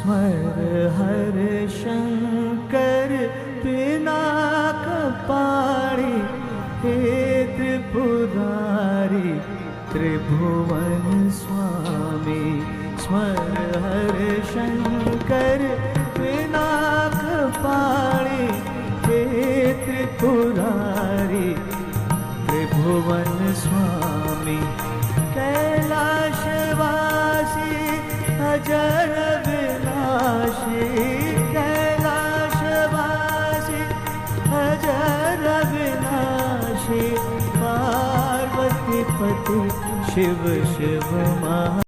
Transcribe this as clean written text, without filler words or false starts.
स्मर हर शंकर पिनाकपाणि हे त्रिपुरारी त्रिभुवन स्वामी। स्मर हर शंकर पिनाकपाणि हे त्रिपुरारी त्रिभुवन स्वामी। कैलाशवासी अजर विनाशी, कैलाशवासी अजर विनाशी। पार्वती पति शिव शिव महा